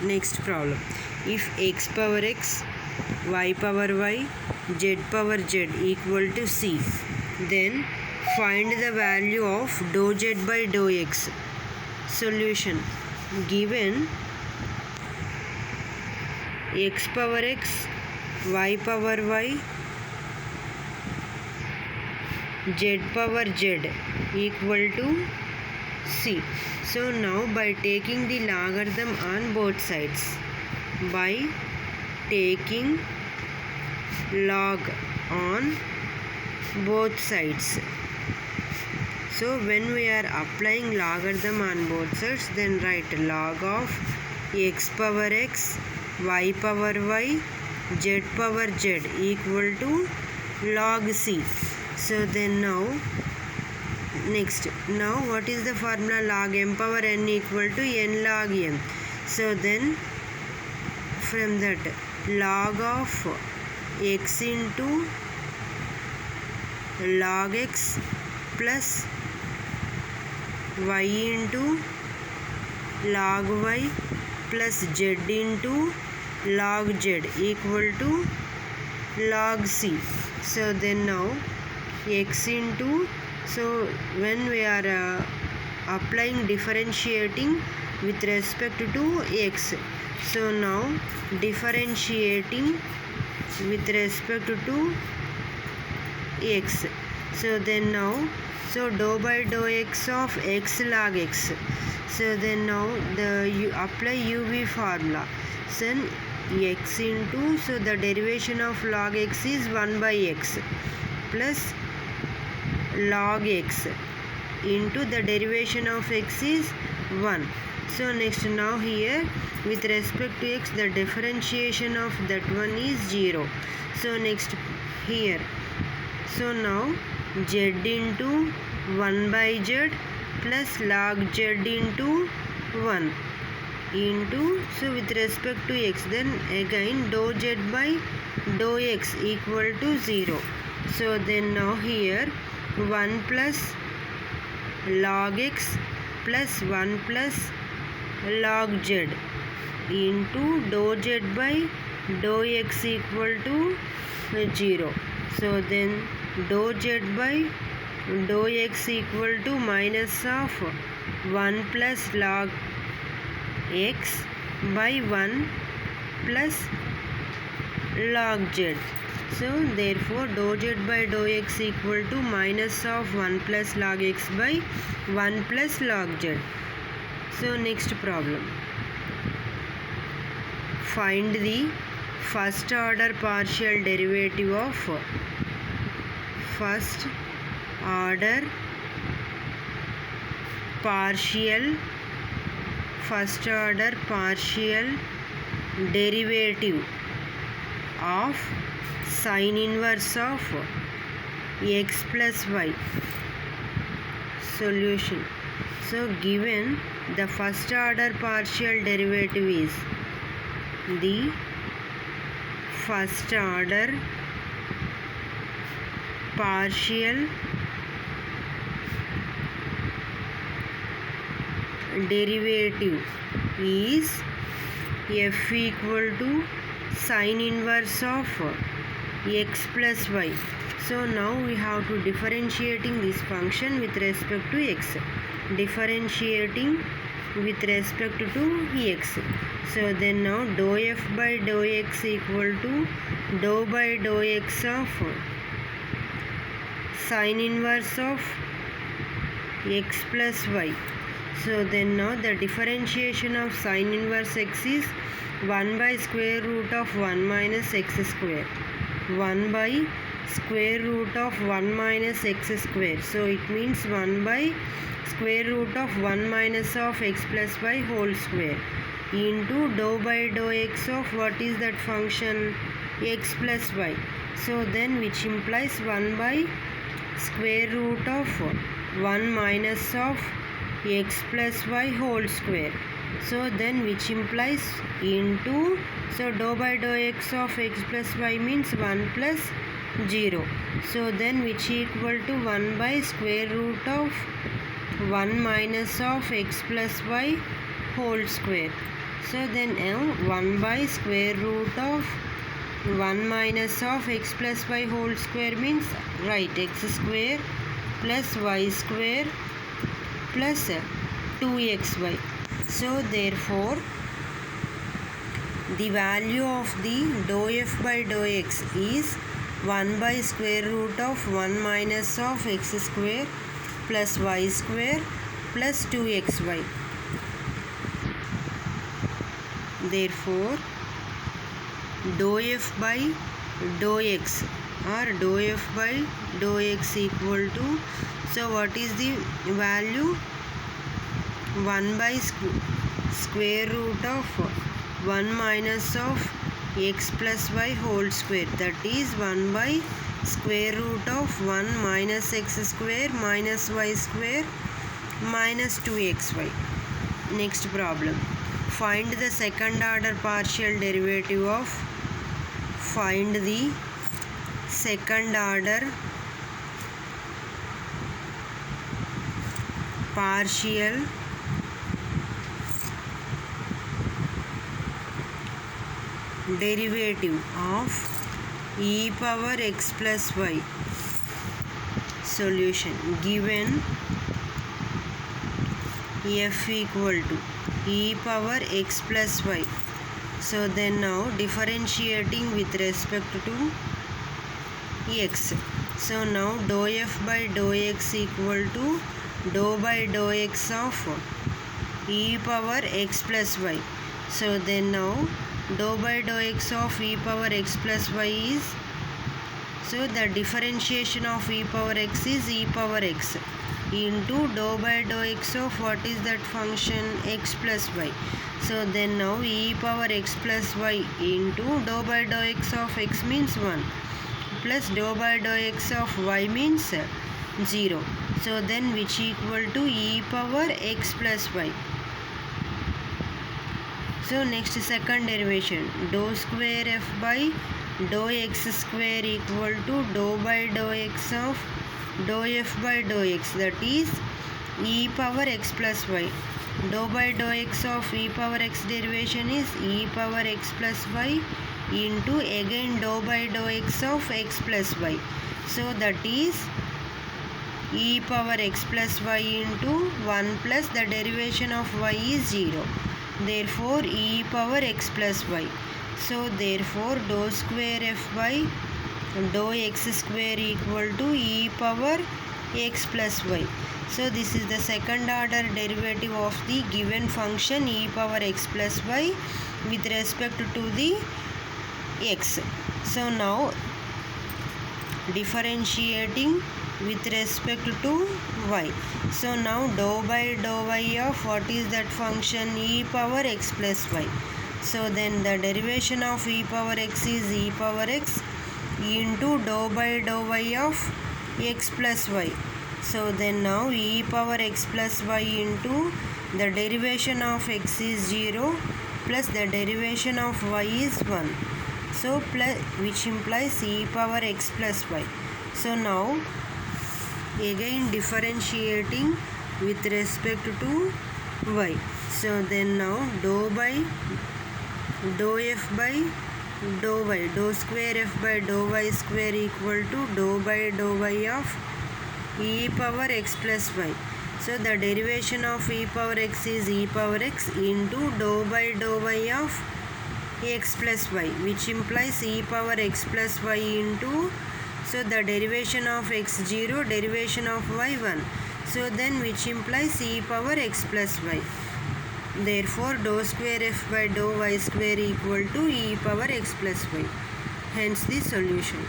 Next problem. If x power x, y power y, z power z equal to c, then find the value of dou z by dou x. Solution. Given x power x, y power y, z power z equal to c. So now by taking the logarithm on both sides, by taking log on both sides. So when we are applying logarithm on both sides, then write log of x power x, y power y, z power z equal to log c. So then now what is the formula? Log m power n equal to n log m. So then from that, log of x into log x plus y into log y plus z into log z equal to log c. So then now x into, so when we are applying differentiating with respect to x, so now differentiating with respect to x, so then now, so dou by dou x of x log x. So then now you apply uv formula, then x into, so the derivation of log x is 1 by x plus log x into the derivation of x is 1. So next, now here with respect to x, the differentiation of that one is 0. So next here, so now z into 1 by z plus log z into 1 into, so with respect to x, then again dou z by dou x equal to 0. So then now here 1 plus log x plus 1 plus log z into dou z by dou x equal to 0. So then dou z by dou x equal to minus of 1 plus log x by 1 plus log z. So therefore dou z by dou x equal to minus of 1 plus log x by 1 plus log z. So next problem. Find the first order partial derivative of first order partial derivative of sin inverse of x plus y. Solution. So given the first order partial derivative is the first order partial derivative is f equal to sin inverse of x plus y. So now we have to differentiating this function with respect to x. Differentiating with respect to x. So then now dou f by dou x equal to dou by dou x of sin inverse of x plus y. So then now the differentiation of sin inverse x is 1 by square root of 1 minus x square. 1 by square root of 1 minus x square. So it means 1 by square root of 1 minus of x plus y whole square into dou by dou x of what is that function? X plus y. So then which implies 1 by square root of 1 minus of x plus y whole square. So then which implies into, so dou by dou x of x plus y means 1 plus 0. So then which equal to 1 by square root of 1 minus of x plus y whole square. So then 1 by square root of 1 minus of x plus y whole square means right x square plus y square plus 2xy. So therefore the value of the dou f by dou x is 1 by square root of 1 minus of x square plus y square plus 2xy. Therefore dou f by dou x or dou f by dou x equal to, so what is the value? 1 by square root of 1 minus of x plus y whole square, that is 1 by square root of 1 minus x square minus y square minus 2xy. Next problem. Find the second order partial derivative of, find the second order partial derivative of e power x plus y. Solution. Given f equal to e power x plus y. So then now differentiating with respect to x. So now dou f by dou x equal to dou by dou x of e power x plus y. So then now dou by dou x of e power x plus y is, so the differentiation of e power x is e power x into dou by dou x of what is that function, x plus y. So then now e power x plus y into dou by dou x of x means 1 plus dou by dou x of y means 0. So then which equal to e power x plus y. So next second derivation, dou square f by dou x square equal to dou by dou x of dou f by dou x, that is e power x plus y. Dou by dou x of e power x derivation is e power x plus y into again dou by dou x of x plus y. So that is e power x plus y into 1 plus the derivation of y is 0. Therefore e power x plus y. So therefore dou square f by dou x square equal to e power x plus y. So this is the second order derivative of the given function e power x plus y with respect to the x. So now differentiating with respect to y. So now dou by dou y of what is that function, e power x plus y. So then the derivation of e power x is e power x into dou by dou y of x plus y. So then now e power x plus y into the derivation of x is 0 plus the derivation of y is 1. So plus, which implies e power x plus y. So now again differentiating with respect to y. So then now dou by dou f by dou y, dou square f by dou y square equal to dou by dou y of e power x plus y. So the derivation of e power x is e power x into dou by dou y of x plus y, which implies e power x plus y into, so the derivation of x 0, derivation of y 1. So then which implies e power x plus y. Therefore dou square f by dou y square equal to e power x plus y. Hence the solution.